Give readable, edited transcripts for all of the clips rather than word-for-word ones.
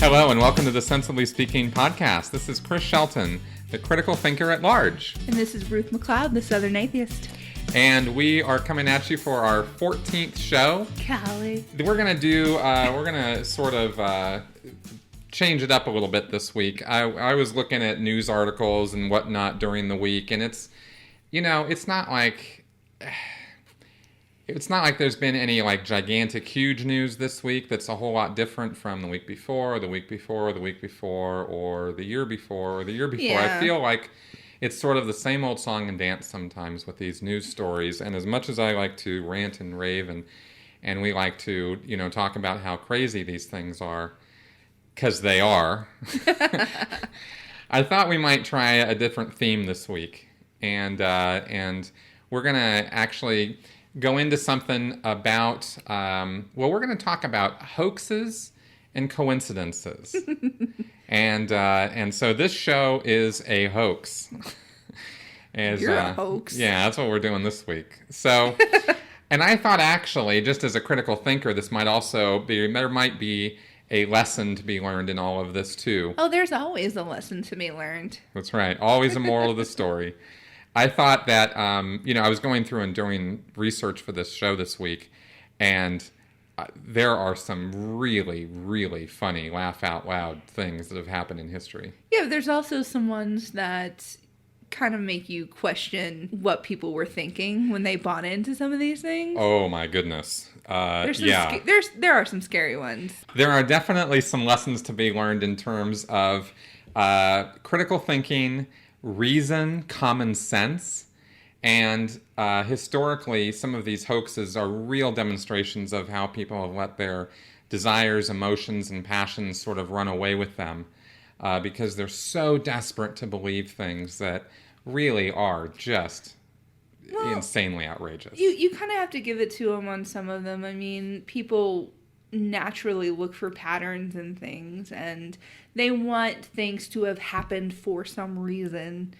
Hello and welcome to the Sensibly Speaking podcast. This is Chris Shelton, the critical thinker at large. And this is Ruth McLeod, the Southern Atheist. And we are coming at you for our 14th show. Golly. We're going to sort of change it up a little bit this week. I was looking at news articles and whatnot during the week, and it's not like there's been any like gigantic, huge news this week that's a whole lot different from the week before, or the week before, or the week before, or the year before, or the year before. Yeah. I feel like it's sort of the same old song and dance sometimes with these news stories. And as much as I like to rant and rave and we like to, talk about how crazy these things are, because they are, I thought we might try a different theme this week. And we're going to actually go into something about, we're going to talk about hoaxes and coincidences. And so this show is a hoax. You're a hoax. Yeah, that's what we're doing this week. So, and I thought actually, just as a critical thinker, there might be a lesson to be learned in all of this too. Oh, there's always a lesson to be learned. That's right. Always a moral of the story. I thought that, I was going through and doing research for this show this week, and there are some really, really funny, laugh out loud things that have happened in history. Yeah, but there's also some ones that kind of make you question what people were thinking when they bought into some of these things. Oh my goodness. There are some scary ones. There are definitely some lessons to be learned in terms of critical thinking, reason, common sense, and historically, some of these hoaxes are real demonstrations of how people have let their desires, emotions, and passions sort of run away with them because they're so desperate to believe things that really are just insanely outrageous. You kind of have to give it to them on some of them. I mean, people naturally look for patterns in things, and they want things to have happened for some reason.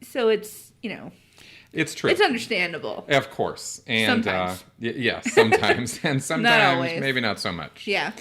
So it's, it's true. It's understandable. Of course. And sometimes. Yes, sometimes. And sometimes maybe not so much. Yeah.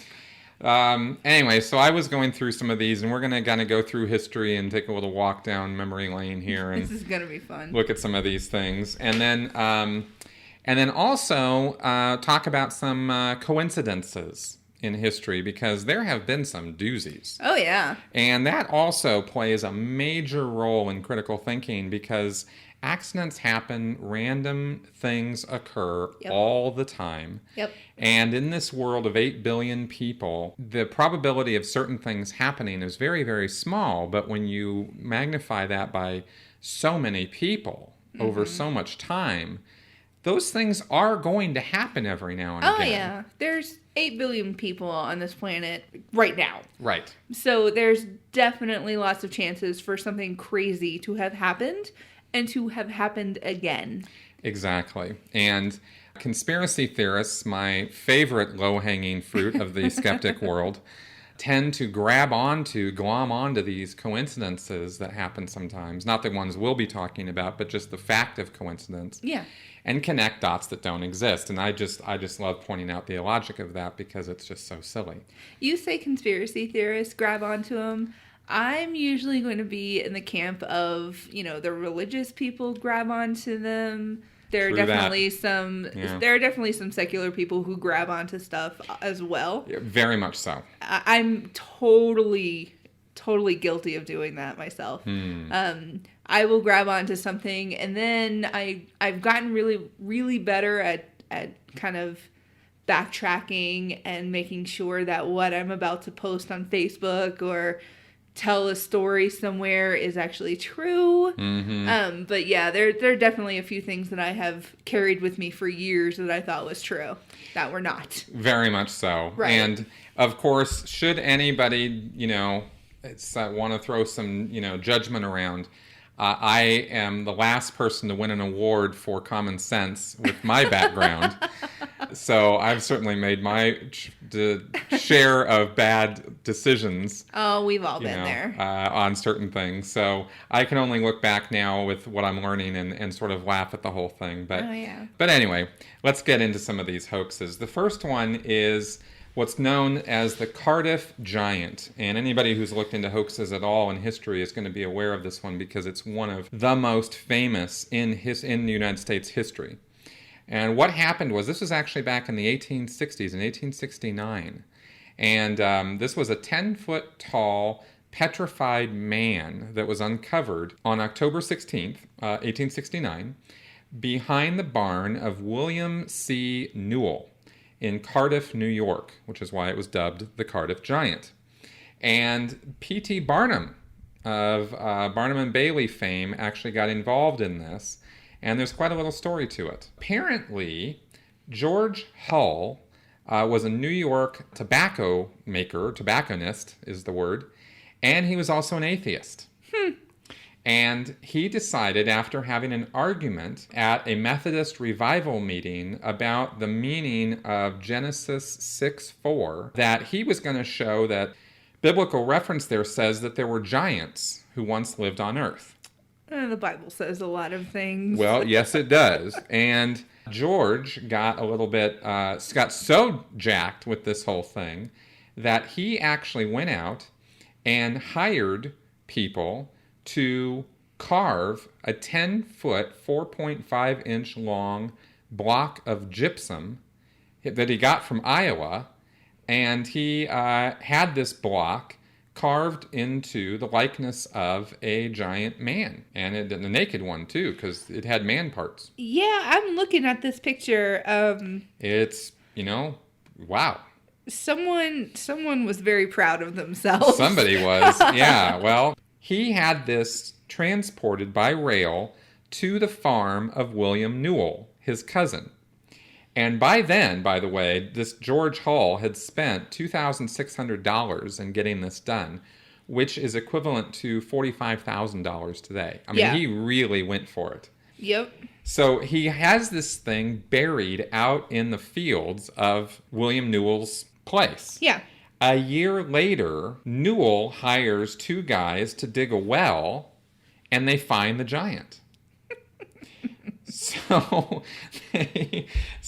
Anyway, so I was going through some of these, and we're going to kind of go through history and take a little walk down memory lane here. And this is going to be fun. Look at some of these things. And then also talk about some coincidences in history, because there have been some doozies. Oh, yeah. And that also plays a major role in critical thinking, because accidents happen, random things occur all the time. Yep. And in this world of 8 billion people, the probability of certain things happening is very, very small. But when you magnify that by so many people over so much time, those things are going to happen every now and again. Oh, yeah. There's 8 billion people on this planet right now. Right. So there's definitely lots of chances for something crazy to have happened and to have happened again. Exactly. And conspiracy theorists, my favorite low-hanging fruit of the skeptic world, tend to glom onto these coincidences that happen sometimes. Not the ones we'll be talking about, but just the fact of coincidence. Yeah. And connect dots that don't exist. And I just love pointing out the illogic of that, because it's just so silly. You say conspiracy theorists grab onto them. I'm usually going to be in the camp of, the religious people grab onto them. There are definitely some secular people who grab onto stuff as well. Yeah, very much so. I'm totally guilty of doing that myself. I will grab onto something, and then I've gotten really, really better at kind of backtracking and making sure that what I'm about to post on Facebook or tell a story somewhere is actually true. But yeah, there are definitely a few things that I have carried with me for years that I thought was true that were not. Very much so. Right. And of course, should anybody, want to throw some, judgment around, I am the last person to win an award for common sense with my background. So I've certainly made my share of bad decisions. Oh, we've all been there. On certain things. So I can only look back now with what I'm learning and sort of laugh at the whole thing. But, oh, yeah. But anyway, let's get into some of these hoaxes. The first one is what's known as the Cardiff Giant. And anybody who's looked into hoaxes at all in history is going to be aware of this one because it's one of the most famous in the United States history. And what happened was, this was actually back in the 1860s, in 1869. And this was a 10-foot tall petrified man that was uncovered on October 16th, 1869, behind the barn of William C. Newell in Cardiff, New York, which is why it was dubbed the Cardiff Giant. And P.T. Barnum of Barnum and Bailey fame actually got involved in this, and there's quite a little story to it. Apparently, George Hull was a New York tobacco maker, tobacconist is the word, and he was also an atheist. And he decided, after having an argument at a Methodist revival meeting about the meaning of Genesis 6:4, that he was going to show that biblical reference there says that there were giants who once lived on earth. The Bible says a lot of things. Well, yes, it does. And George got a little bit, got so jacked with this whole thing that he actually went out and hired people to carve a 10-foot, 4.5-inch long block of gypsum that he got from Iowa, and he had this block carved into the likeness of a giant man, and a naked one too, because it had man parts. Yeah, I'm looking at this picture. It's, wow. Someone was very proud of themselves. Somebody was, yeah. Well, he had this transported by rail to the farm of William Newell, his cousin. And by then, by the way, this George Hull had spent $2,600 in getting this done, which is equivalent to $45,000 today. I mean, He really went for it. Yep. So he has this thing buried out in the fields of William Newell's place. Yeah. A year later, Newell hires two guys to dig a well, and they find the giant. So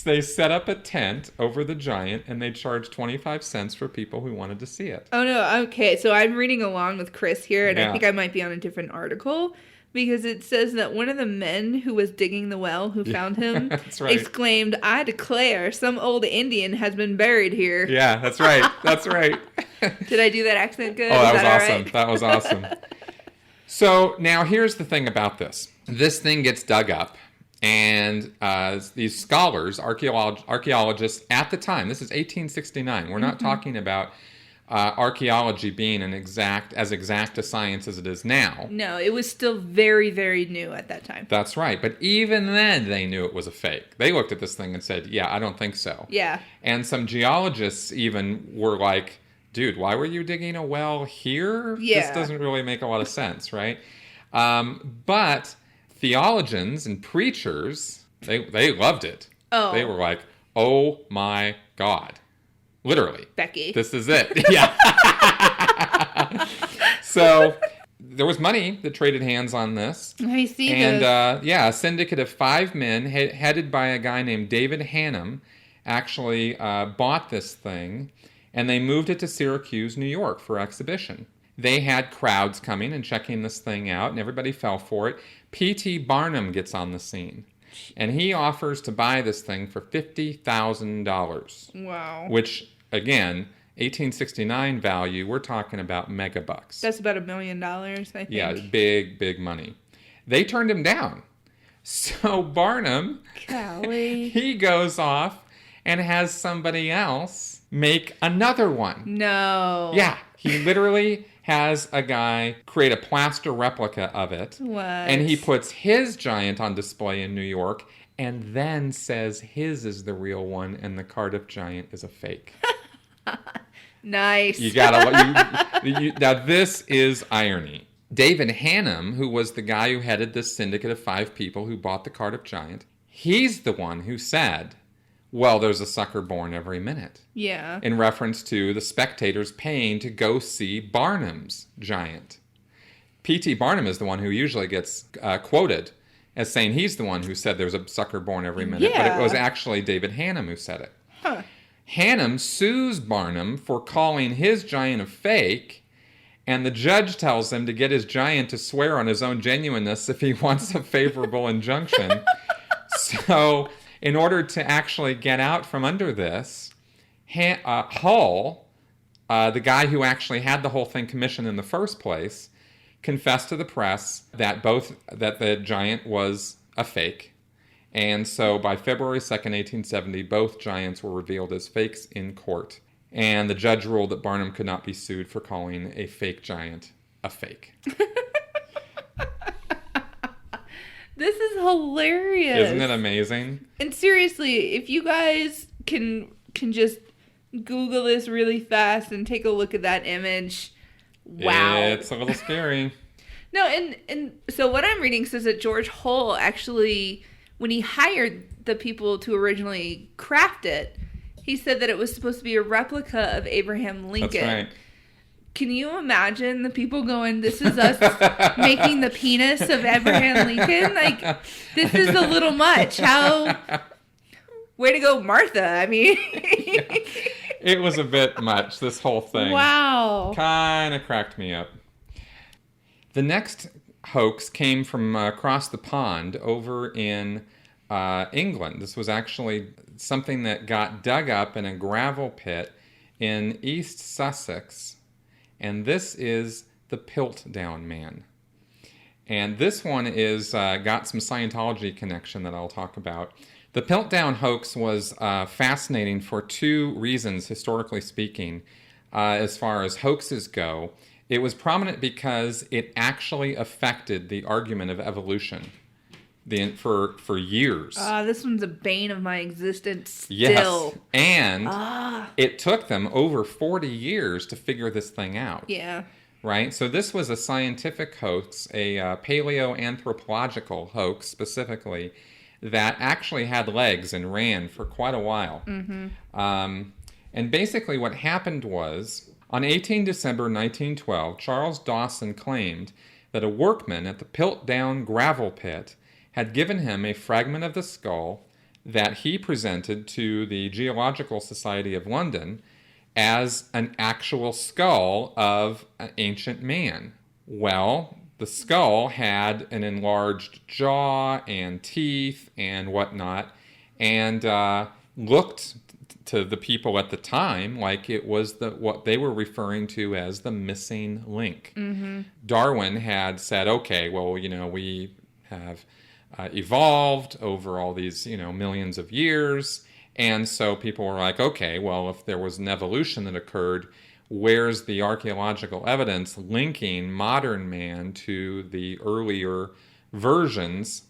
they set up a tent over the giant, and they charge 25 cents for people who wanted to see it. Oh, no. Okay, so I'm reading along with Chris here, and I think I might be on a different article, because it says that one of the men who was digging the well, who found him, exclaimed, "I declare, some old Indian has been buried here." Yeah, that's right. That's right. Did I do that accent good? Oh, that was awesome. Right? That was awesome. So now here's the thing about this. This thing gets dug up, and these scholars, archaeologists at the time, this is 1869. We're not talking about archaeology being as exact a science as it is now. No, it was still very, very new at that time. That's right. But even then, they knew it was a fake. They looked at this thing and said, yeah, I don't think so. Yeah. And some geologists even were like, dude, why were you digging a well here? Yeah. This doesn't really make a lot of sense, right? But theologians and preachers, they loved it. Oh. They were like, oh my God. Literally. Becky. This is it. Yeah. So there was money that traded hands on this. I see and, a syndicate of 5 men headed by a guy named David Hannum actually bought this thing, and they moved it to Syracuse, New York for exhibition. They had crowds coming and checking this thing out, and everybody fell for it. P.T. Barnum gets on the scene. And he offers to buy this thing for $50,000. Wow. Which, again, 1869 value, we're talking about megabucks. That's about $1 million, I think. Yeah, big, big money. They turned him down. So Barnum, Golly. He goes off and has somebody else make another one. No. Yeah, he literally has a guy create a plaster replica of it. What? And he puts his giant on display in New York and then says his is the real one and the Cardiff Giant is a fake. Nice. You gotta, now this is irony. David Hannum, who was the guy who headed this syndicate of 5 people who bought the Cardiff Giant, he's the one who said, well, there's a sucker born every minute. Yeah. In reference to the spectators paying to go see Barnum's giant. P.T. Barnum is the one who usually gets quoted as saying he's the one who said there's a sucker born every minute. Yeah. But it was actually David Hannum who said it. Huh. Hannum sues Barnum for calling his giant a fake, and the judge tells him to get his giant to swear on his own genuineness if he wants a favorable injunction. So, in order to actually get out from under this, Hull, the guy who actually had the whole thing commissioned in the first place, confessed to the press that the giant was a fake. And so by February 2nd, 1870, both giants were revealed as fakes in court. And the judge ruled that Barnum could not be sued for calling a fake giant a fake. This is hilarious. Isn't it amazing? And seriously, if you guys can just Google this really fast and take a look at that image, wow. It's a little scary. No, and so what I'm reading says that George Hull actually, when he hired the people to originally craft it, he said that it was supposed to be a replica of Abraham Lincoln. That's right. Can you imagine the people going, this is us making the penis of Abraham Lincoln? Like, this is a little much. Way to go, Martha. I mean. It was a bit much, this whole thing. Wow. Kind of cracked me up. The next hoax came from across the pond over in England. This was actually something that got dug up in a gravel pit in East Sussex. And this is the Piltdown Man. And this one is got some Scientology connection that I'll talk about. The Piltdown hoax was fascinating for two reasons, historically speaking, as far as hoaxes go. It was prominent because it actually affected the argument of evolution for years. This one's a bane of my existence still. Yes, and it took them over 40 years to figure this thing out. Yeah. Right? So this was a scientific hoax, a paleoanthropological hoax specifically, that actually had legs and ran for quite a while. Mm-hmm. And basically what happened was, on 18 December 1912, Charles Dawson claimed that a workman at the Piltdown gravel pit had given him a fragment of the skull that he presented to the Geological Society of London as an actual skull of an ancient man. Well, the skull had an enlarged jaw and teeth and whatnot, and looked to the people at the time like it was what they were referring to as the missing link. Mm-hmm. Darwin had said, okay, well, we have evolved over all these, millions of years, and so people were like, okay, well, if there was an evolution that occurred, where's the archaeological evidence linking modern man to the earlier versions,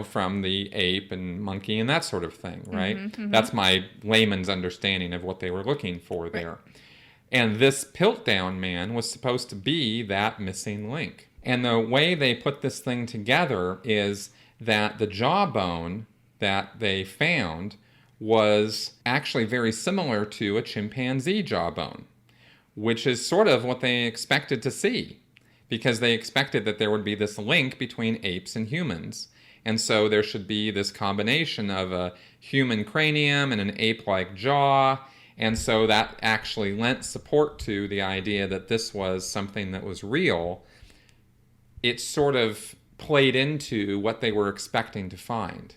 from the ape and monkey and that sort of thing, right? Mm-hmm, mm-hmm. That's my layman's understanding of what they were looking for there. Right. And this Piltdown Man was supposed to be that missing link. And the way they put this thing together is that the jawbone that they found was actually very similar to a chimpanzee jawbone, which is sort of what they expected to see, because they expected that there would be this link between apes and humans. And so there should be this combination of a human cranium and an ape-like jaw. And so that actually lent support to the idea that this was something that was real. It sort of played into what they were expecting to find,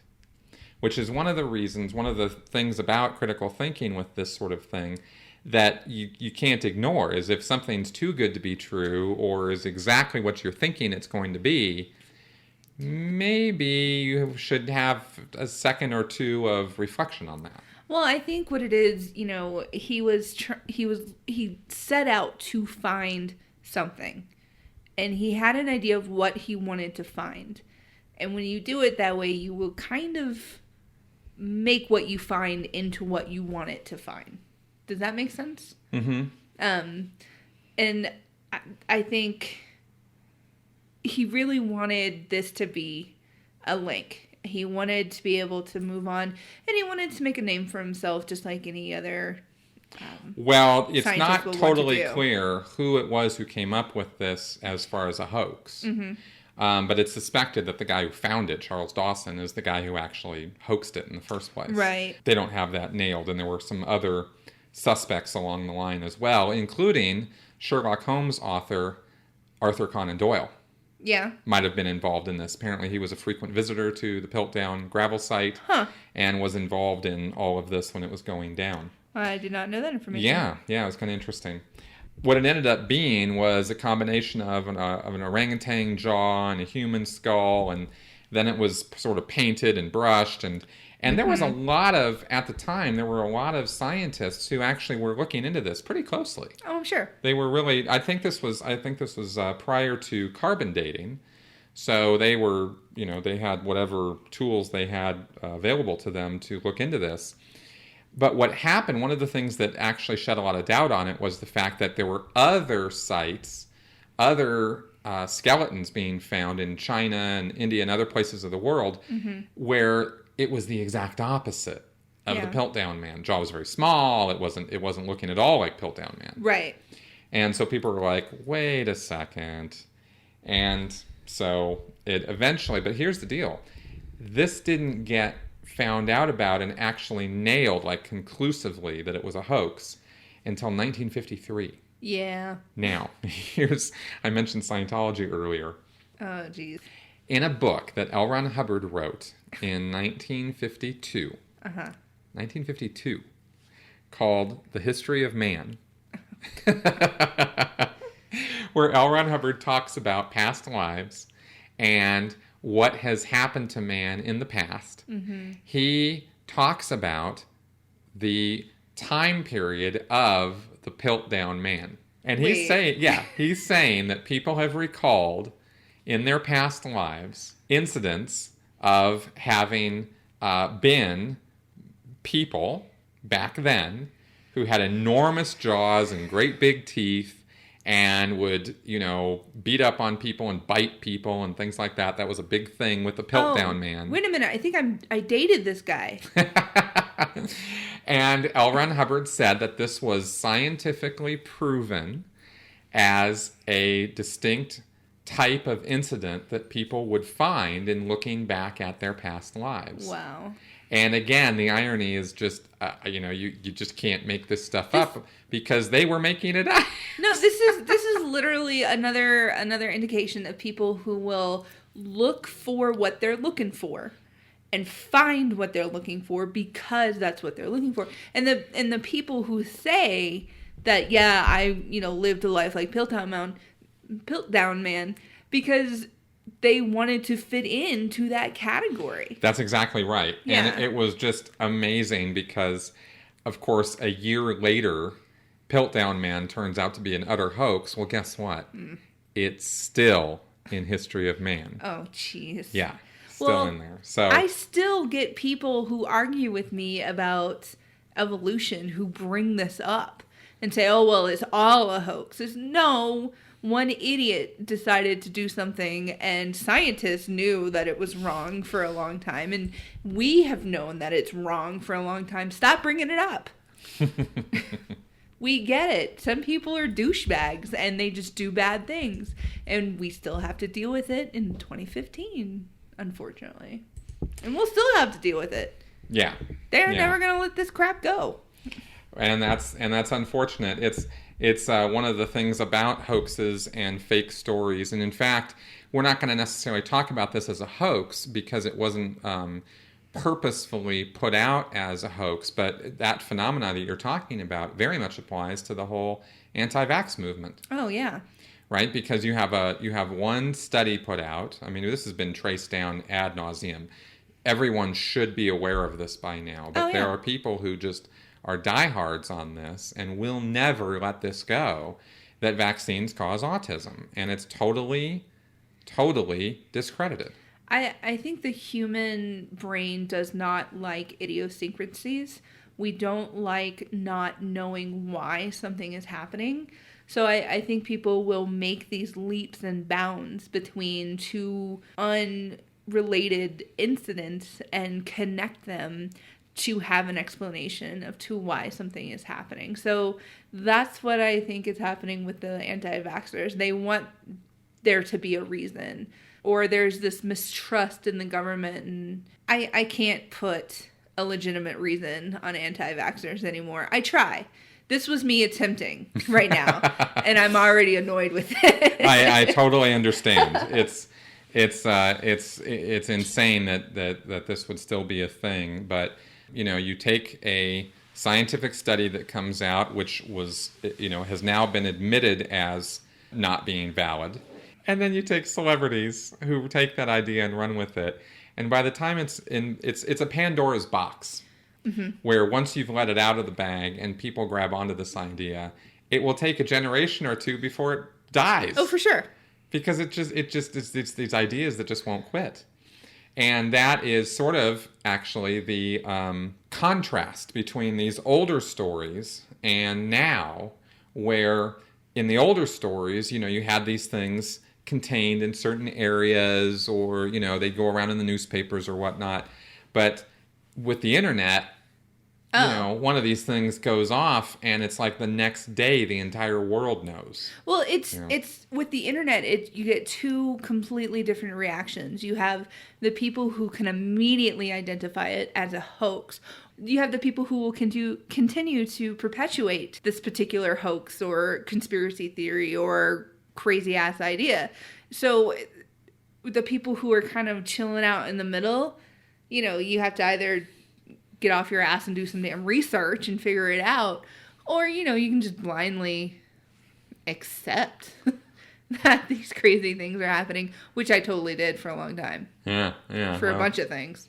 which is one of the things about critical thinking with this sort of thing that you can't ignore, is if something's too good to be true or is exactly what you're thinking it's going to be, maybe you should have a second or two of reflection on that. Well, I think what it is, he set out to find something, and he had an idea of what he wanted to find. And when you do it that way, you will kind of make what you find into what you want it to find. Does that make sense? Mm-hmm. And I think he really wanted this to be a link. He wanted to be able to move on, and he wanted to make a name for himself just like any other well, it's not totally clear who it was who came up with this as far as a hoax. Mm-hmm. But it's suspected that the guy who found it, Charles Dawson, is the guy who actually hoaxed it in the first place. Right. They don't have that nailed, and there were some other suspects along the line as well, including Sherlock Holmes author Arthur Conan Doyle. Yeah. Might have been involved in this. Apparently he was a frequent visitor to the Piltdown gravel site and was involved in all of this when it was going down. I did not know that information. Yeah, it was kind of interesting. What it ended up being was a combination of an orangutan jaw and a human skull, and then it was sort of painted and brushed, and there was a lot of, at the time, there were a lot of scientists who actually were looking into this pretty closely. Oh, I'm sure. They were really, I think this was prior to carbon dating, so they were, they had whatever tools they had available to them to look into this. But what happened, one of the things that actually shed a lot of doubt on it was the fact that there were other sites, other skeletons being found in China and India and other places of the world where it was the exact opposite of the Piltdown Man. Jaw was very small. It wasn't looking at all like Piltdown Man. Right. And so people were like, wait a second. And so it eventually, but here's the deal. This didn't get found out about and actually nailed, like, conclusively that it was a hoax until 1953. Yeah. Now, I mentioned Scientology earlier. Oh, geez. In a book that L. Ron Hubbard wrote in 1952, 1952, called The History of Man, where L. Ron Hubbard talks about past lives and what has happened to man in the past. He talks about the time period of the Piltdown Man. And he's saying that people have recalled in their past lives incidents of having been people back then who had enormous jaws and great big teeth and would, beat up on people and bite people and things like that. That was a big thing with the Piltdown Man. Wait a minute. I think I dated this guy. And L. Ron Hubbard said that this was scientifically proven as a distinct type of incident that people would find in looking back at their past lives. Wow. And again, the irony is just, you just can't make this stuff up because they were making it up. No, this is literally another indication of people who will look for what they're looking for and find what they're looking for because that's what they're looking for. And the people who say that, yeah, I lived a life like Piltdown Man because they wanted to fit into that category. That's exactly right. Yeah. And it was just amazing because, of course, a year later, Piltdown Man turns out to be an utter hoax. Well, guess what? It's still in History of Man. Oh, jeez. Yeah, still in there. So I still get people who argue with me about evolution who bring this up and say, oh, well, it's all a hoax. No, one idiot decided to do something and scientists knew that it was wrong for a long time. And we have known that it's wrong for a long time. Stop bringing it up. We get it. Some people are douchebags and they just do bad things. And we still have to deal with it in 2015, unfortunately. And we'll still have to deal with it. Yeah. They're never going to let this crap go. And that's unfortunate. It's one of the things about hoaxes and fake stories. And in fact, we're not going to necessarily talk about this as a hoax because it wasn't purposefully put out as a hoax. But that phenomena that you're talking about very much applies to the whole anti-vax movement. Oh, yeah. Right? Because you have one study put out. I mean, this has been traced down ad nauseum. Everyone should be aware of this by now. But there are people who just are diehards on this and will never let this go, that vaccines cause autism. And it's totally, totally discredited. I think the human brain does not like idiosyncrasies. We don't like not knowing why something is happening. So I think people will make these leaps and bounds between two unrelated incidents and connect them to have an explanation of to why something is happening. So that's what I think is happening with the anti-vaxxers. They want there to be a reason or there's this mistrust in the government, and I can't put a legitimate reason on anti-vaxxers anymore. I try. This was me attempting right now, and I'm already annoyed with it. I totally understand. It's insane that this would still be a thing. But you take a scientific study that comes out, which was has now been admitted as not being valid, and then you take celebrities who take that idea and run with it, and by the time it's a Pandora's box. Mm-hmm. Where once you've let it out of the bag and people grab onto this idea, it will take a generation or two before it dies. Oh, for sure. Because it's these ideas that just won't quit. And that is sort of actually the contrast between these older stories and now, where in the older stories, you had these things contained in certain areas, or, they'd go around in the newspapers or whatnot. But with the internet, one of these things goes off, and it's like the next day the entire world knows. Well, it's with the internet, you get two completely different reactions. You have the people who can immediately identify it as a hoax. You have the people who will continue to perpetuate this particular hoax or conspiracy theory or crazy ass idea. So the people who are kind of chilling out in the middle, you have to either get off your ass and do some damn research and figure it out, or, you can just blindly accept that these crazy things are happening, which I totally did for a long time. Yeah. For a bunch of things.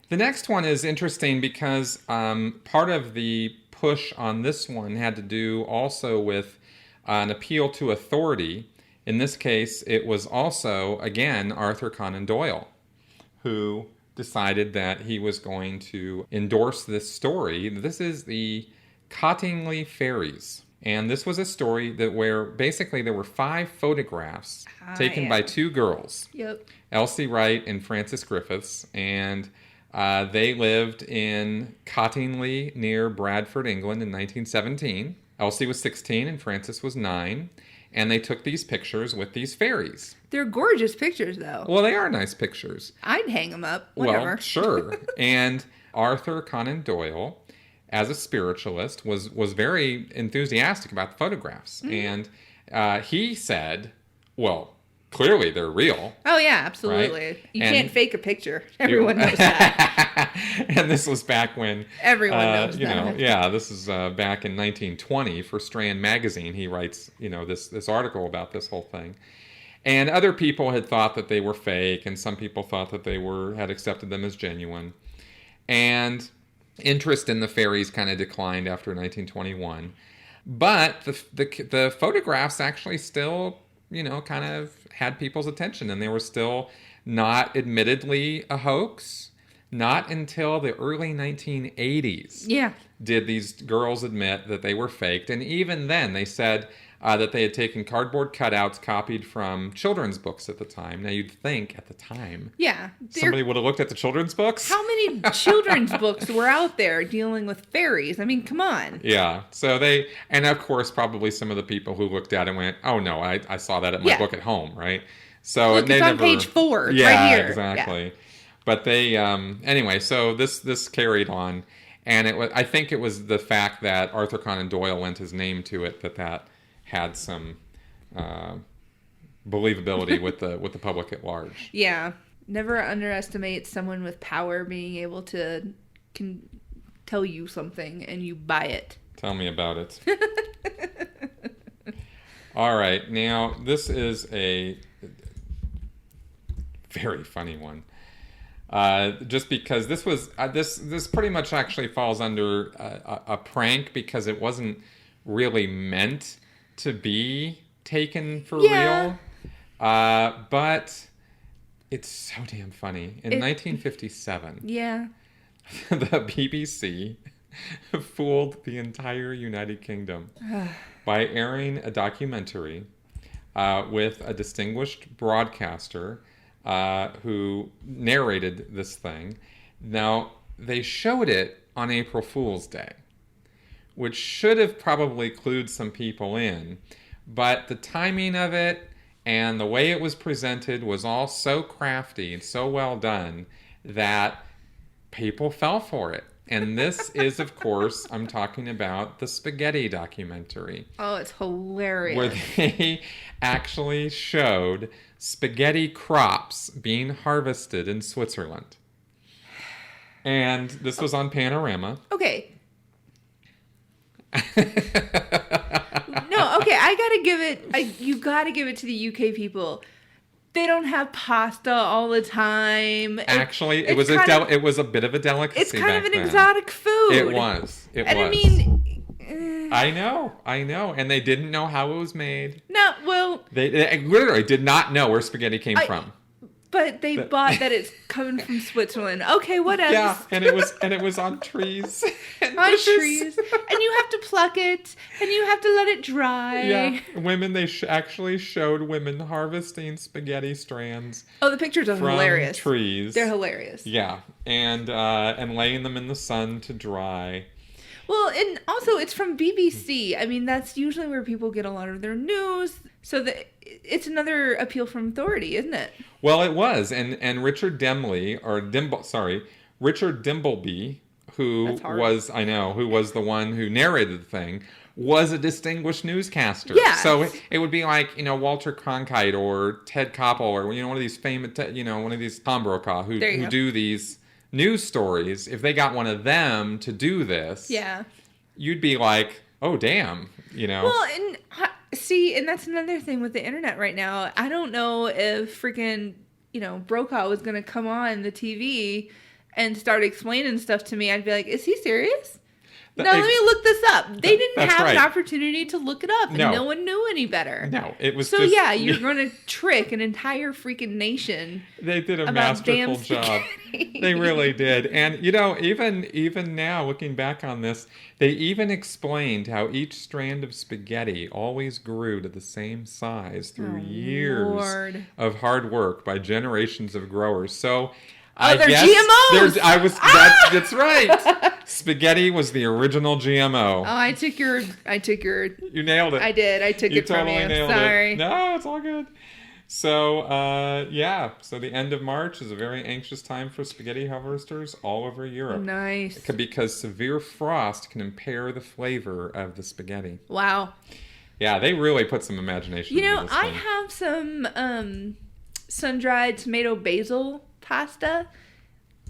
The next one is interesting because part of the push on this one had to do also with an appeal to authority. In this case, it was also, again, Arthur Conan Doyle, who decided that he was going to endorse this story. This is the Cottingley Fairies. And this was a story where basically there were 5 photographs taken by 2 girls. Yep. Elsie Wright and Frances Griffiths. And they lived in Cottingley near Bradford, England in 1917. Elsie was 16 and Frances was 9. And they took these pictures with these fairies. They're gorgeous pictures, though. Well, they are nice pictures. I'd hang them up. Whatever. Well, sure. And Arthur Conan Doyle, as a spiritualist, was very enthusiastic about the photographs. Mm-hmm. And he said, well, clearly they're real. Oh, yeah, absolutely. Right? You can't fake a picture. Everyone knows that. And this was back when... Everyone knows that. Yeah, this is back in 1920 for Strand Magazine. He writes, this article about this whole thing. And other people had thought that they were fake, and some people thought that they had accepted them as genuine. And interest in the fairies kind of declined after 1921. But the photographs actually still, kind of had people's attention, and they were still not admittedly a hoax. Not until the early 1980s did these girls admit that they were faked. And even then, they said that they had taken cardboard cutouts copied from children's books at the time. Now, you'd think at the time somebody would have looked at the children's books. How many children's books were out there dealing with fairies? I mean, come on. Yeah. So and of course, probably some of the people who looked at it went, oh, no, I saw that at my book at home, right? So look, it's on page 4, right here. Yeah, exactly. Yeah. But they, anyway, so this carried on, and I think it was the fact that Arthur Conan Doyle lent his name to it that had some believability with the public at large. Yeah, never underestimate someone with power being able to tell you something and you buy it. Tell me about it. All right, now this is a very funny one. Just because this was this pretty much actually falls under a prank, because it wasn't really meant to be taken for real. But it's so damn funny. In 1957, the BBC fooled the entire United Kingdom by airing a documentary with a distinguished broadcaster who narrated this thing. Now, they showed it on April Fool's Day, which should have probably clued some people in, but the timing of it And the way it was presented was all so crafty and so well done that people fell for it. And this is, of course, I'm talking about the spaghetti documentary. Oh, it's hilarious. Where they actually showed spaghetti crops being harvested in Switzerland. And this was on Panorama. Okay. No, okay, you gotta give it to the UK people. They don't have pasta all the time. Actually, it was a bit of a delicacy. It's kind of an then. exotic food. It was. I mean, I know, and they didn't know how it was made. No, well, they literally did not know where spaghetti came from. But they bought that it's coming from Switzerland. Okay, what else? Yeah, and it was on trees. On trees, and you have to pluck it, and you have to let it dry. Yeah, women. They actually showed women harvesting spaghetti strands. Oh, the pictures are from hilarious. Trees. They're hilarious. Yeah, and laying them in the sun to dry. Well, and also it's from BBC. I mean, that's usually where people get a lot of their news. So it's another appeal from authority, isn't it? Well, it was, and Richard Richard Dimbleby, who was the one who narrated the thing, was a distinguished newscaster. Yeah. So it would be like, Walter Cronkite or Ted Koppel or one of these famous, one of these Tom Brokaw who do these news stories. If they got one of them to do this, yeah, you'd be like, oh damn, Well, and see, and that's another thing with the internet right now. I don't know if freaking Brokaw was gonna come on the TV and start explaining stuff to me. I'd be like, is he serious? Let me look this up. They didn't have an opportunity to look it up, and no one knew any better. No, it was you're going to trick an entire freaking nation. They did a masterful job. They really did. And, even now, looking back on this, they even explained how each strand of spaghetti always grew to the same size through years of hard work by generations of growers. So... they're GMOs. That's right. Spaghetti was the original GMO. Oh, I took your. You nailed it. I did. I took it from you. Sorry. No, it's all good. So, So the end of March is a very anxious time for spaghetti harvesters all over Europe. Nice. Because severe frost can impair the flavor of the spaghetti. Wow. Yeah, they really put some imagination into this I thing. have some sun-dried tomato basil pasta.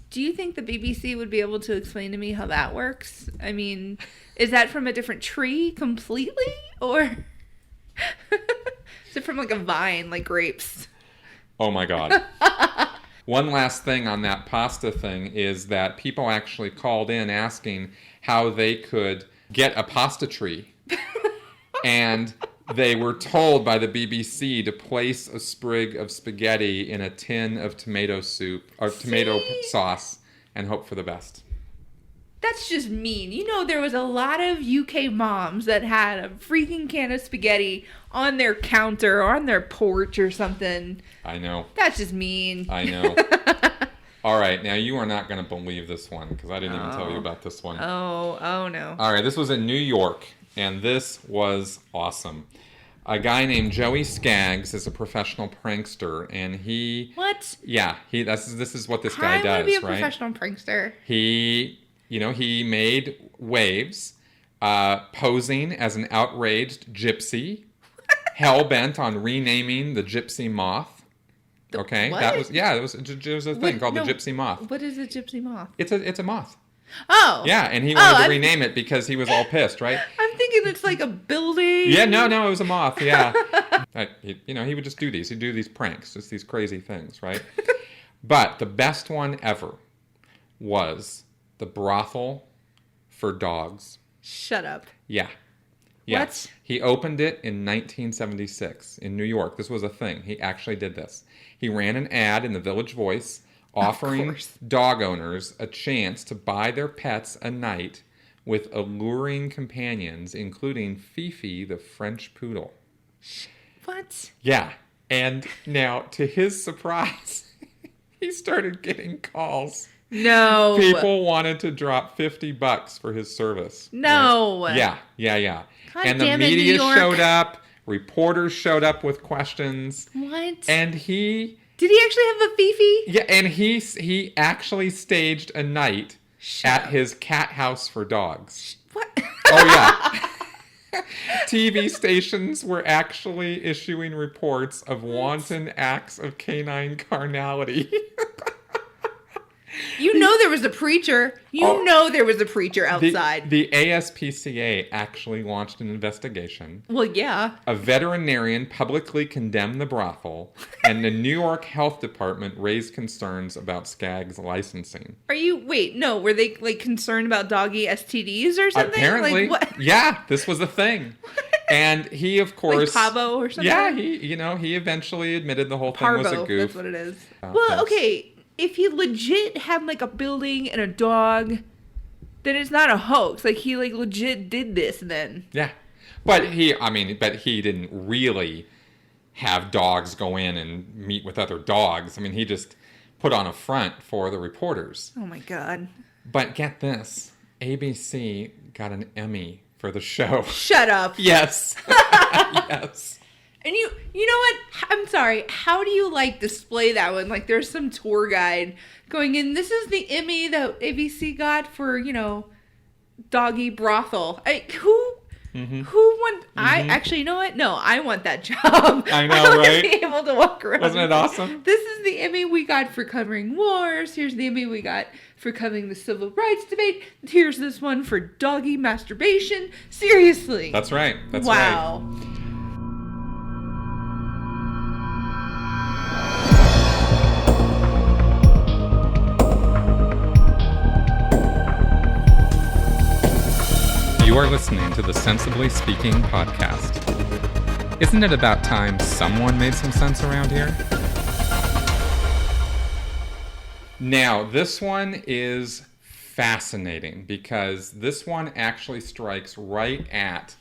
Do you think the BBC would be able to explain to me how that works? I mean, is that from a different tree completely? Or is it from like a vine, like grapes? Oh my God. One last thing on that pasta thing is that people actually called in asking how they could get a pasta tree. And they were told by the BBC to place a sprig of spaghetti in a tin of tomato soup or tomato sauce and hope for the best. That's just mean. There was a lot of UK moms that had a freaking can of spaghetti on their counter or on their porch or something. I know. That's just mean. I know. All right, now you are not going to believe this one because I didn't even tell you about this one. Oh no. All right, this was in New York. And this was awesome. A guy named Joey Skaggs is a professional prankster, and he... What? Yeah, this is what this guy does, right? I want to be a professional prankster. He made waves, posing as an outraged gypsy, hell-bent on renaming the gypsy moth. Okay? What? There was a thing called the gypsy moth. What is a gypsy moth? It's a moth. Oh. Yeah, and he wanted to rename it because he was all pissed, right? I'm thinking it's like a building. Yeah, no, it was a moth, yeah. He would just do these. He'd do these pranks, just these crazy things, right? But the best one ever was the brothel for dogs. Shut up. Yeah. Yes. What? He opened it in 1976 in New York. This was a thing. He actually did this. He ran an ad in the Village Voice offering dog owners a chance to buy their pets a night with alluring companions, including Fifi, the French poodle. What? Yeah. And now, to his surprise, he started getting calls. No. People wanted to drop $50 for his service. No. Right? Yeah. God And damn the media New York. showed up. Reporters showed up with questions. What? And Did he actually have a Fifi? Yeah, and he actually staged a night at his cat house for dogs. What? Oh, yeah. TV stations were actually issuing reports of wanton acts of canine carnality. You know there was a preacher. You know there was a preacher outside. The ASPCA actually launched an investigation. Well, yeah. A veterinarian publicly condemned the brothel, and the New York Health Department raised concerns about Skag's licensing. Were they concerned about doggy STDs or something? Apparently, what? Yeah, this was a thing. And he, of course... Pavo or something? Yeah, he eventually admitted the whole thing was a goof. That's what it is. Well, okay, if he legit had a building and a dog, then it's not a hoax. He legit did this then. Yeah. But he didn't really have dogs go in and meet with other dogs. He just put on a front for the reporters. Oh my God. But get this, ABC got an Emmy for the show. Shut up. Yes. Yes. And you know what? I'm sorry. How do you display that one? There's some tour guide going in. This is the Emmy that ABC got for, doggy brothel. Who won? I actually, you know what? No, I want that job. I know, right? Be able to walk around. Wasn't it awesome? This is the Emmy we got for covering wars. Here's the Emmy we got for covering the civil rights debate. Here's this one for doggy masturbation. Seriously. That's right. That's wow. right. You are listening to the Sensibly Speaking podcast. Isn't it about time someone made some sense around here? Now, this one is fascinating because this one actually strikes right at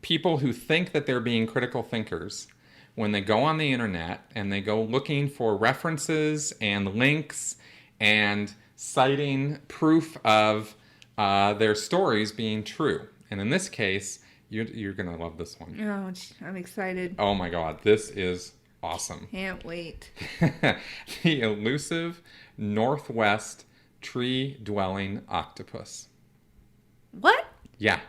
people who think that they're being critical thinkers when they go on the internet and they go looking for references and links and citing proof of their stories being true. And in this case, you're going to love this one. Oh, I'm excited. Oh my God, this is awesome. Can't wait. The elusive Northwest tree-dwelling octopus. What? Yeah.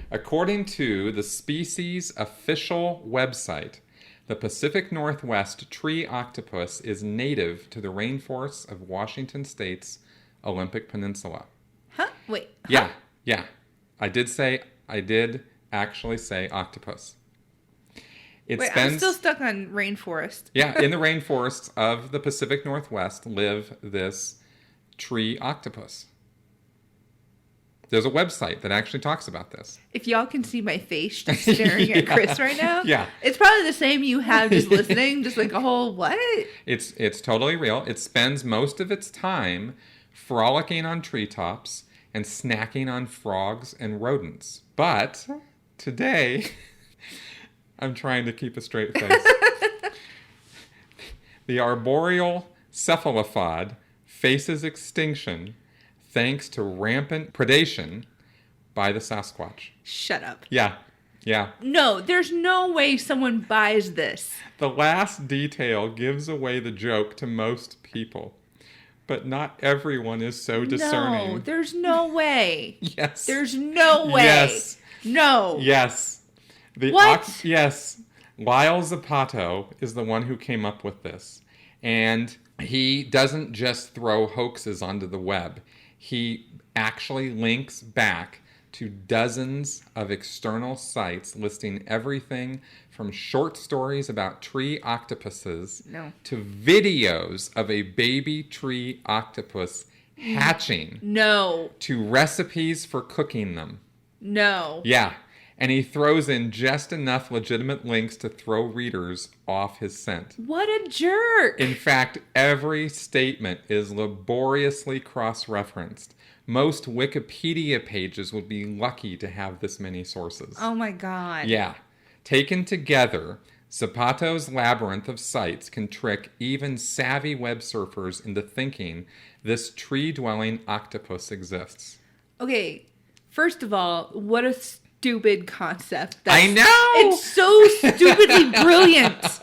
According to the species' official website, the Pacific Northwest tree octopus is native to the rainforests of Washington State's Olympic Peninsula. Huh? Wait. Huh? Yeah. I did actually say octopus. I'm still stuck on rainforest. Yeah, in the rainforests of the Pacific Northwest live this tree octopus. There's a website that actually talks about this. If y'all can see my face just staring at Chris right now, yeah, it's probably the same you have just listening, just a whole what? It's totally real. It spends most of its time frolicking on treetops and snacking on frogs and rodents. But today, I'm trying to keep a straight face. The arboreal cephalopod faces extinction thanks to rampant predation by the Sasquatch. Shut up. Yeah. No, there's no way someone buys this. The last detail gives away the joke to most people. But not everyone is so discerning. No, there's no way. Yes. There's no way. Yes. No. Yes. What? Yes. Lyle Zapato is the one who came up with this. And he doesn't just throw hoaxes onto the web. He actually links back to dozens of external sites listing everything from short stories about tree octopuses to videos of a baby tree octopus hatching to recipes for cooking them. No. Yeah. And he throws in just enough legitimate links to throw readers off his scent. What a jerk. In fact, every statement is laboriously cross-referenced. Most Wikipedia pages would be lucky to have this many sources. Oh my God. Yeah. Taken together, Zapato's labyrinth of sites can trick even savvy web surfers into thinking this tree-dwelling octopus exists. Okay, first of all, what a stupid concept. I know! It's so stupidly brilliant.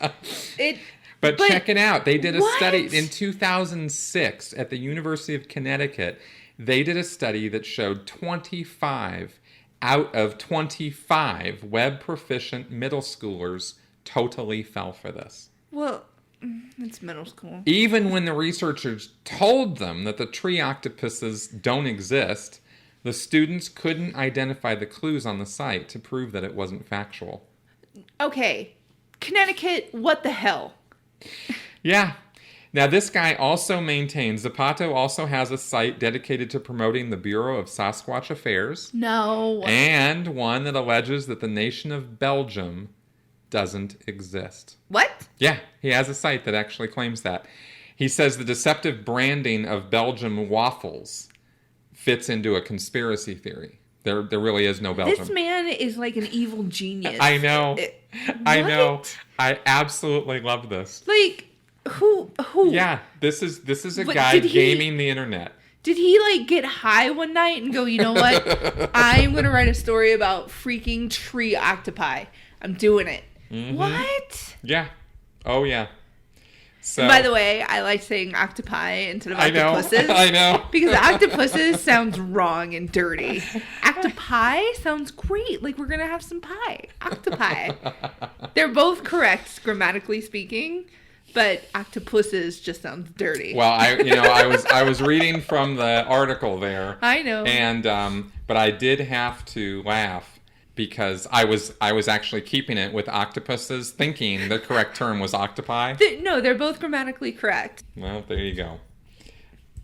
But check it out. They did a what? study in 2006 at the University of Connecticut. They did a study that showed 25 out of 25 web proficient middle schoolers totally fell for this. Well, it's middle school. Even when the researchers told them that the tree octopuses don't exist, the students couldn't identify the clues on the site to prove that it wasn't factual. Okay, Connecticut, what the hell? Yeah. Now, this guy also maintains, Zapato also has a site dedicated to promoting the Bureau of Sasquatch Affairs. No. And one that alleges that the nation of Belgium doesn't exist. What? Yeah, he has a site that actually claims that. He says the deceptive branding of Belgium waffles fits into a conspiracy theory. There really is no Belgium. This man is like an evil genius. I know. I know. I absolutely love this. Like, who? Yeah, this is a guy gaming the internet. Did he like get high one night and go, you know what? I'm going to write a story about freaking tree octopi. I'm doing it. Mm-hmm. What? Yeah. Oh, yeah. So, and by the way, I like saying octopi instead of octopuses. I know. Because octopuses sounds wrong and dirty. Octopi sounds great. Like we're going to have some pie. Octopi. They're both correct, grammatically speaking. But octopuses just sounds dirty. Well, I was reading from the article there. I know. And but I did have to laugh because I was actually keeping it with octopuses, thinking the correct term was octopi. No, they're both grammatically correct. Well, there you go.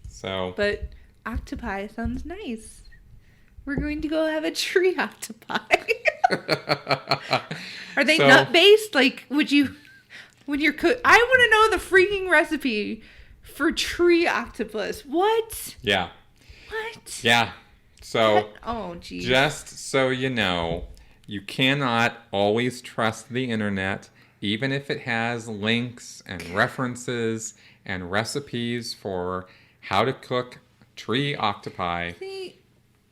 So. But octopi sounds nice. We're going to go have a tree octopi. Are they nut based? Like, would you? When you're I want to know the freaking recipe for tree octopus. What? Yeah. What? Yeah. So, oh, geez. Just so you know, you cannot always trust the internet, even if it has links and references and recipes for how to cook tree octopi. See,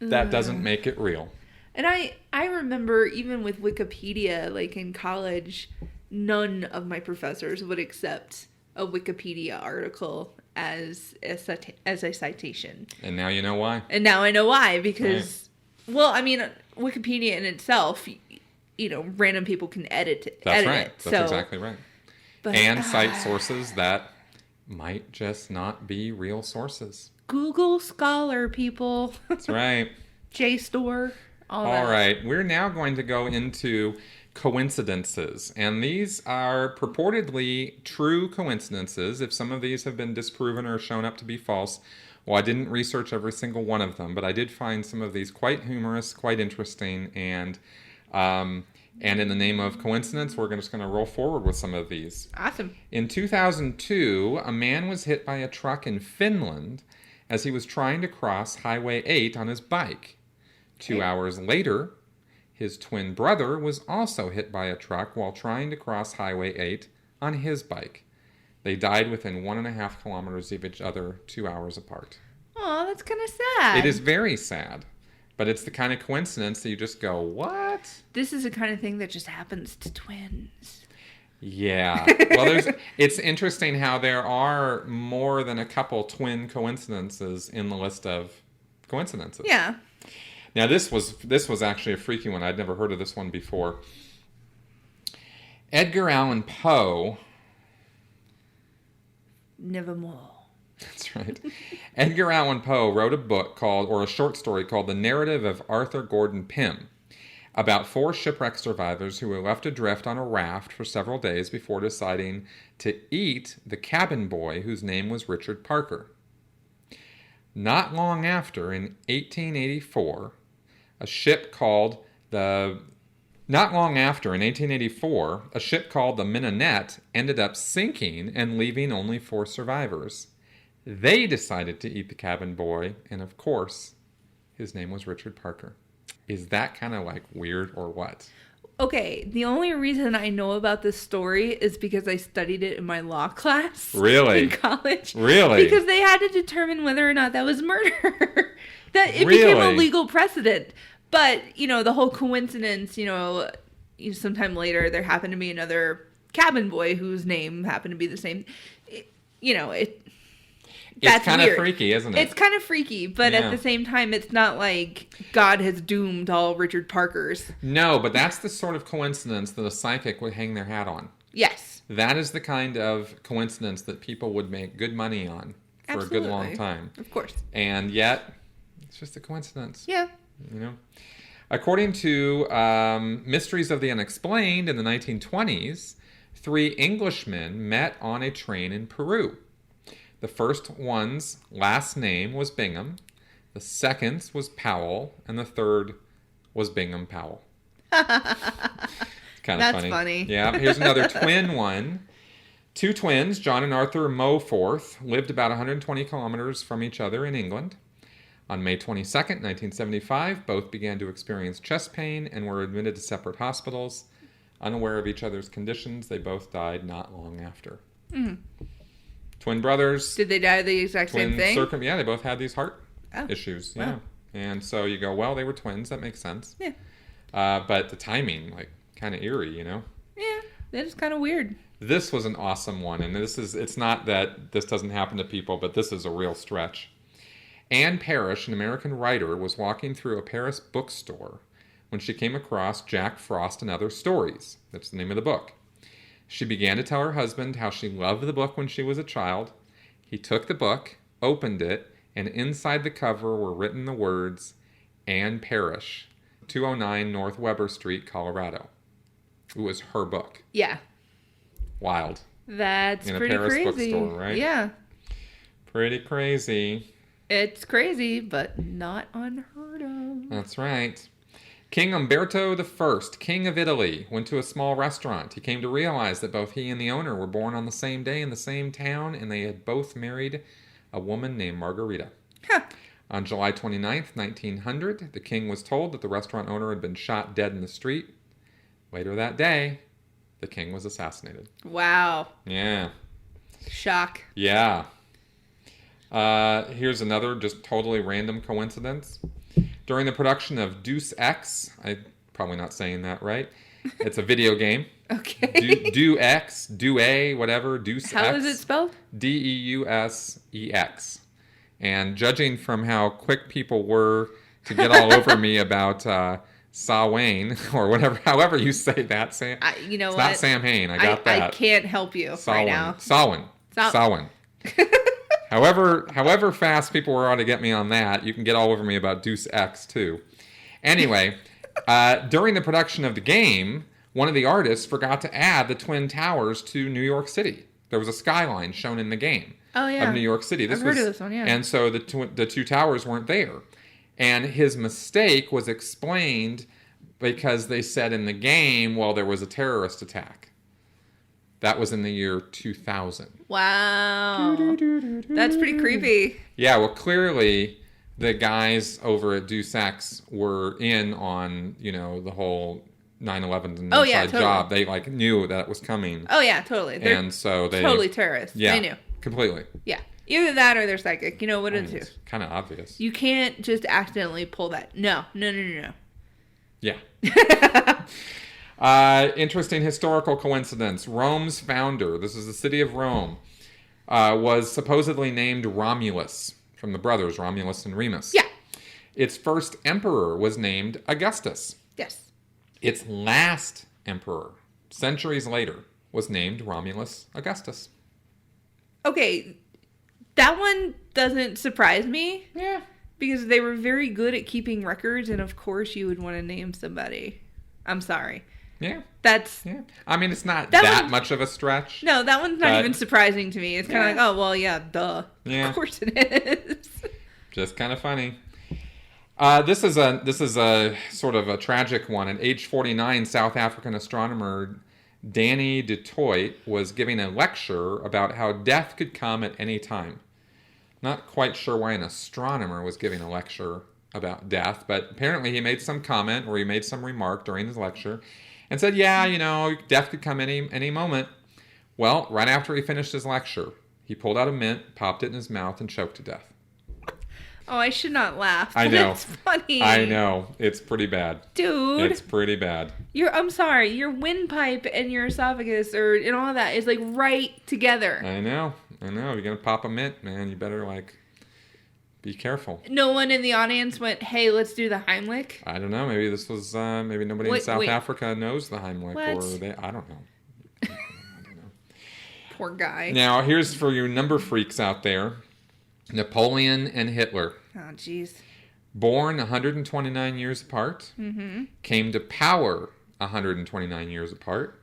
that doesn't make it real. And I remember even with Wikipedia, like in college, none of my professors would accept a Wikipedia article as a citation. And now you know why. And now I know why, because, well, I mean, Wikipedia in itself, random people can edit it. That's right. That's exactly right. But, and cite sources that might just not be real sources. Google Scholar, people. That's right. JSTOR, all that. All right. We're now going to go into coincidences, and these are purportedly true coincidences. If some of these have been disproven or shown up to be false, well, I didn't research every single one of them, but I did find some of these quite humorous, quite interesting, and in the name of coincidence, we're just going to roll forward with some of these. Awesome. In 2002, a man was hit by a truck in Finland as he was trying to cross Highway 8 on his bike. 2 hours later, his twin brother was also hit by a truck while trying to cross Highway 8 on his bike. They died within 1.5 kilometers of each other, 2 hours apart. Oh, that's kind of sad. It is very sad, but it's the kind of coincidence that you just go, what? This is the kind of thing that just happens to twins. Yeah. Well, it's interesting how there are more than a couple twin coincidences in the list of coincidences. Yeah. Now, this was actually a freaky one. I'd never heard of this one before. Edgar Allan Poe. Nevermore. That's right. Edgar Allan Poe wrote a short story called The Narrative of Arthur Gordon Pym, about 4 shipwreck survivors who were left adrift on a raft for several days before deciding to eat the cabin boy whose name was Richard Parker. Not long after, in 1884, a ship called the Mignonette ended up sinking and leaving only 4 survivors. They decided to eat the cabin boy, and of course, his name was Richard Parker. Is that kind of like weird or what? Okay, the only reason I know about this story is because I studied it in my law class. Really? In college. Really? Because they had to determine whether or not that was murder. It became a legal precedent. But, the whole coincidence, sometime later there happened to be another cabin boy whose name happened to be the same. It's kind of freaky, isn't it? It's kind of freaky, but at the same time, it's not like God has doomed all Richard Parkers. No, but that's the sort of coincidence that a psychic would hang their hat on. Yes. That is the kind of coincidence that people would make good money on for a good long time. Of course. And yet, it's just a coincidence. Yeah. According to Mysteries of the Unexplained in the 1920s, 3 Englishmen met on a train in Peru. The first one's last name was Bingham, the second's was Powell, and the third was Bingham Powell. It's kind of funny. That's funny. Yeah, here's another twin one. 2 twins, John and Arthur Moforth, lived about 120 kilometers from each other in England. On May 22nd, 1975, both began to experience chest pain and were admitted to separate hospitals. Unaware of each other's conditions, they both died not long after. Twin brothers. Did they die of the exact same thing? Yeah, they both had these heart issues. Yeah. Wow. And so you go, well, they were twins. That makes sense. Yeah. But the timing, kind of eerie, Yeah, that is kind of weird. This was an awesome one. And it's not that this doesn't happen to people, but this is a real stretch. Anne Parrish, an American writer, was walking through a Paris bookstore when she came across Jack Frost and Other Stories. That's the name of the book. She began to tell her husband how she loved the book when she was a child. He took the book, opened it, and inside the cover were written the words, Anne Parrish, 209 North Weber Street, Colorado. It was her book. Yeah. Wild. That's in pretty a Paris crazy. Bookstore, right? Yeah. Pretty crazy. It's crazy, but not unheard of. That's right. King Umberto I, King of Italy, went to a small restaurant. He came to realize that both he and the owner were born on the same day in the same town, and they had both married a woman named Margarita. Huh. On July 29th, 1900, the king was told that the restaurant owner had been shot dead in the street. Later that day, the king was assassinated. Wow. Yeah. Shock. Yeah. Here's another just totally random coincidence. During the production of Deus Ex, I'm probably not saying that right. It's a video game. Okay. Deus, whatever, Deus Ex. How is it spelled? Deusex. And judging from how quick people were to get all over me about Samhain, or whatever, however you say that, Sam. You know it's what? Not Sam Hain. I got that. I can't help you right now. Samhain. However fast people were on to get me on that, you can get all over me about Deus Ex too. Anyway, during the production of the game, one of the artists forgot to add the Twin Towers to New York City. There was a skyline shown in the game of New York City. I've heard of this one, yeah. And so the 2 towers weren't there. And his mistake was explained because they said in the game, well, there was a terrorist attack. That was in the year 2000. Wow. That's pretty creepy. Yeah, well, clearly the guys over at Deus Ex were in on, the whole 9/11 and inside job. They, knew that was coming. Oh, yeah, totally. They're totally terrorists. Yeah, they knew. Completely. Yeah. Either that or they're psychic. You know what it is. Kind of obvious. You can't just accidentally pull that. No. Yeah. Interesting historical coincidence. Rome's founder, this is the city of Rome, was supposedly named Romulus, from the brothers Romulus and Remus. Yeah. Its first emperor was named Augustus. Yes. Its last emperor, centuries later, was named Romulus Augustus. Okay, that one doesn't surprise me. Yeah. Because they were very good at keeping records, and of course you would want to name somebody. I'm sorry. Yeah. Yeah. I mean, it's not that much of a stretch. No, that one's not even surprising to me. It's kind of like, oh, well, yeah, duh. Yeah. Of course it is. Just kind of funny. This is a sort of a tragic one. At age 49, South African astronomer Danny du Toit was giving a lecture about how death could come at any time. Not quite sure why an astronomer was giving a lecture about death, but apparently he made some comment or he made some remark during his lecture and said, yeah, death could come any moment. Well, right after he finished his lecture, he pulled out a mint, popped it in his mouth, and choked to death. Oh, I should not laugh. I know. It's funny. I know. It's pretty bad. Dude. It's pretty bad. I'm sorry. Your windpipe and your esophagus and all that is like right together. I know. You're going to pop a mint, man. You better be careful. No one in the audience went, hey, let's do the Heimlich? I don't know. Maybe this was, maybe nobody in South Africa knows the Heimlich. What? Or I don't know. Poor guy. Now, here's for you number freaks out there. Napoleon and Hitler. Oh, jeez. Born 129 years apart. Mm-hmm. Came to power 129 years apart.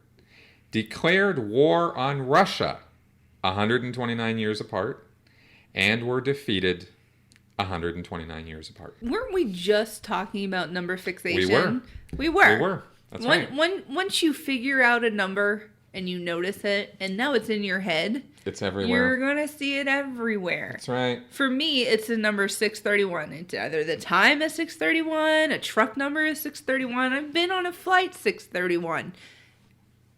Declared war on Russia 129 years apart. And were defeated 129 years apart. Weren't we just talking about number fixation? We were. That's right. Once you figure out a number and you notice it, and now it's in your head, it's everywhere. You're going to see it everywhere. That's right. For me, it's the number 631. It's either the time is 631, a truck number is 631. I've been on a flight 631.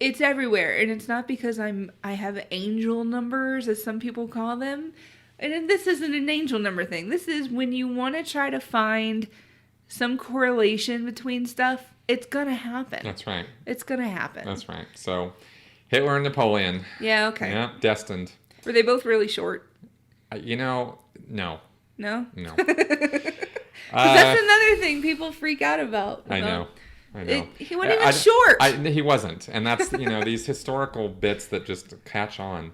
It's everywhere, and it's not because I have angel numbers, as some people call them. And this isn't an angel number thing. This is when you want to try to find some correlation between stuff, it's going to happen. That's right. It's going to happen. That's right. So, Hitler and Napoleon. Yeah, okay. Yeah, destined. Were they both really short? No. No? No. That's another thing people freak out about. I know. He wasn't even short. He wasn't. And that's, these historical bits that just catch on.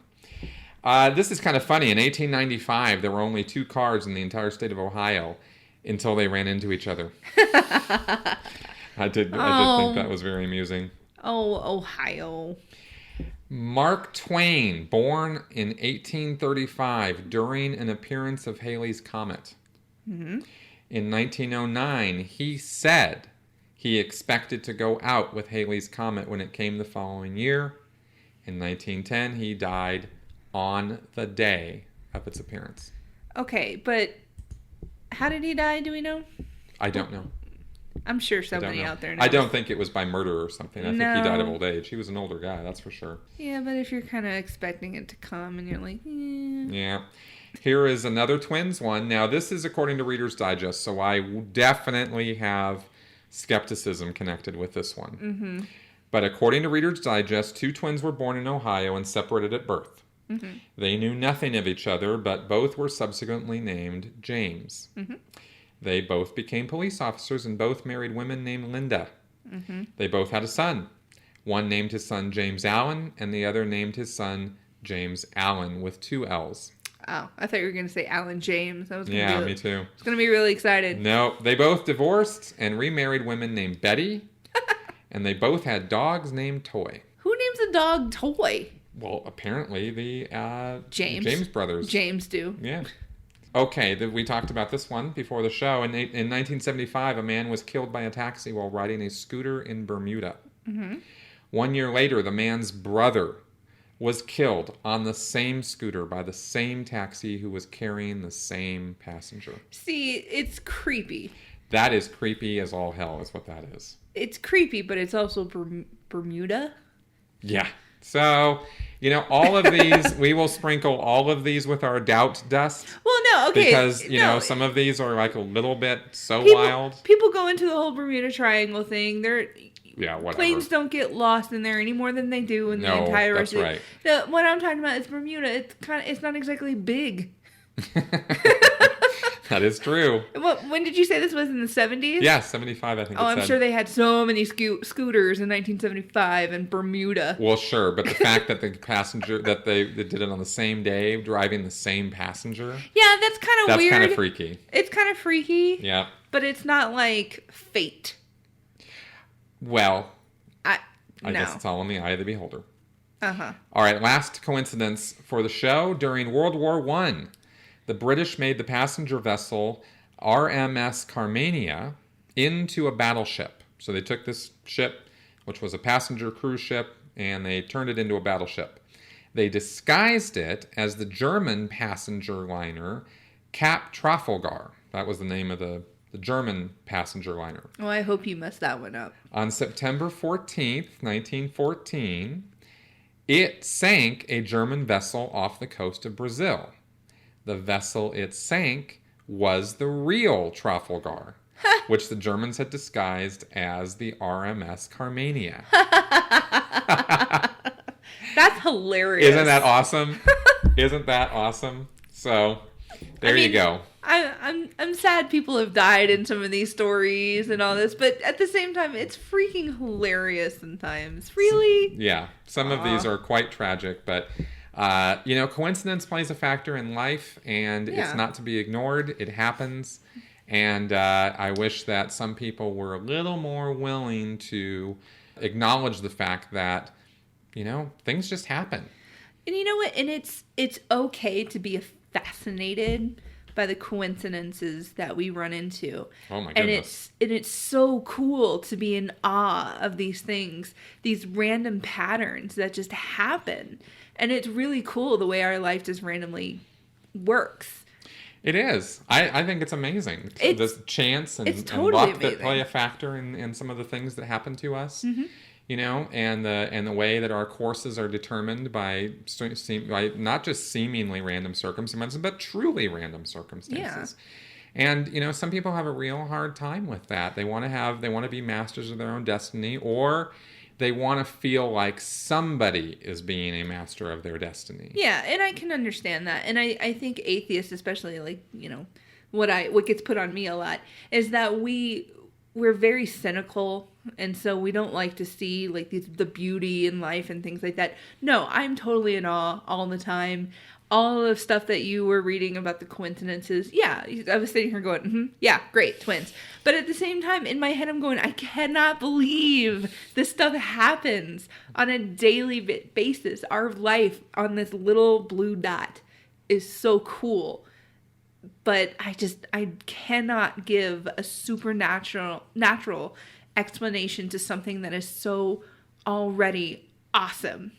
This is kind of funny. In 1895, there were only 2 cars in the entire state of Ohio until they ran into each other. I did think that was very amusing. Oh, Ohio. Mark Twain, born in 1835 during an appearance of Halley's Comet. Mm-hmm. In 1909, he said he expected to go out with Halley's Comet when it came the following year. In 1910, he died on the day of its appearance. Okay, but how did he die? Do we know? I don't know. I'm sure somebody out there knows. I don't think it was by murder or something. I think he died of old age. He was an older guy, that's for sure. Yeah, but if you're kind of expecting it to come and you're like, Yeah. Here is another twins one. Now, this is according to Reader's Digest, so I definitely have skepticism connected with this one. Mm-hmm. But according to Reader's Digest, 2 twins were born in Ohio and separated at birth. Mm-hmm. They knew nothing of each other, but both were subsequently named James. Mm-hmm. They both became police officers and both married women named Linda. Mm-hmm. They both had a son. One named his son James Allen, and the other named his son James Allen with 2 L's. Oh, I thought you were going to say Alan James. Me too. I was going to be really excited. No, they both divorced and remarried women named Betty, and they both had dogs named Toy. Who names a dog Toy? Well, apparently the James brothers. James do. Yeah. Okay, we talked about this one before the show. In 1975, a man was killed by a taxi while riding a scooter in Bermuda. Mm-hmm. 1 year later, the man's brother was killed on the same scooter by the same taxi who was carrying the same passenger. See, it's creepy. That is creepy as all hell, is what that is. It's creepy, but it's also Bermuda. Yeah. So, all of these, we will sprinkle all of these with our doubt dust. Well, no, okay. Because, some of these are like a little bit wild. People go into the whole Bermuda Triangle thing. Whatever. Planes don't get lost in there any more than they do in the entire rest of it. No, what I'm talking about is Bermuda. It's not exactly big. That is true. When did you say this was in the 70s? Yeah, 75, I think. I'm sure they had so many scooters in 1975 in Bermuda. Well, sure, but the fact that the passenger that they did it on the same day, driving the same passenger. Yeah, that's kind of weird. That's kind of freaky. It's kind of freaky. Yeah. But it's not like fate. Well, I no. guess it's all in the eye of the beholder. Uh-huh. All right, last coincidence for the show. During World War I, the British made the passenger vessel RMS Carmania into a battleship. So they took this ship, which was a passenger cruise ship, and they turned it into a battleship. They disguised it as the German passenger liner Cap Trafalgar. That was the name of the German passenger liner. Oh, I hope you messed that one up. On September 14th, 1914, it sank a German vessel off the coast of Brazil. The vessel it sank was the real Trafalgar, which the Germans had disguised as the RMS Carmania. That's hilarious. Isn't that awesome? Isn't that awesome? So, there you go. I'm sad people have died in some of these stories and all this, but at the same time, it's freaking hilarious sometimes. Really? Yeah. Some of these are quite tragic, but, coincidence plays a factor in life, and it's not to be ignored. It happens. And I wish that some people were a little more willing to acknowledge the fact that, things just happen. And you know what? And it's okay to be fascinated by the coincidences that we run into. Oh my goodness. And it's so cool to be in awe of these things, these random patterns that just happen. And it's really cool the way our life just randomly works. It is. I think it's amazing. This chance and luck that play a factor in some of the things that happen to us. Mm-hmm. And the way that our courses are determined by not just seemingly random circumstances, but truly random circumstances. Yeah. And some people have a real hard time with that. They want to be masters of their own destiny, or they want to feel like somebody is being a master of their destiny. Yeah, and I can understand that. And I think atheists, especially, what gets put on me a lot is that we're very cynical, and so we don't like to see the beauty in life and things like that. No, I'm totally in awe all the time. All the stuff that you were reading about the coincidences, yeah, I was sitting here going, yeah, great, twins. But at the same time, in my head, I'm going, I cannot believe this stuff happens on a daily basis. Our life on this little blue dot is so cool. But I cannot give a natural explanation to something that is so already awesome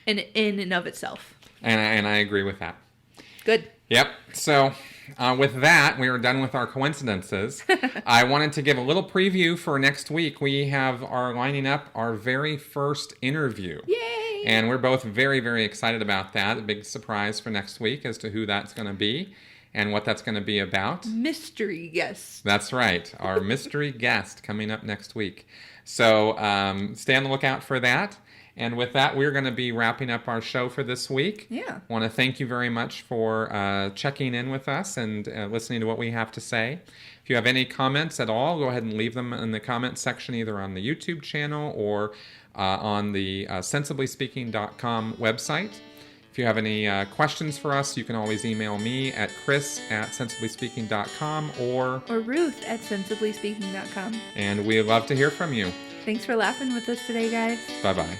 in and of itself. And I agree with that. Good. Yep. So with that, we are done with our coincidences. I wanted to give a little preview for next week. We are lining up our very first interview. Yay! And we're both very, very excited about that. A big surprise for next week as to who that's going to be and what that's going to be about. Mystery guest. That's right. Our mystery guest coming up next week. So stay on the lookout for that. And with that, we're going to be wrapping up our show for this week. Yeah. I want to thank you very much for checking in with us and listening to what we have to say. If you have any comments at all, go ahead and leave them in the comments section, either on the YouTube channel or on the sensiblyspeaking.com website. If you have any questions for us, you can always email me at chris@sensiblyspeaking.com or Ruth@sensiblyspeaking.com. And we love to hear from you. Thanks for laughing with us today, guys. Bye-bye.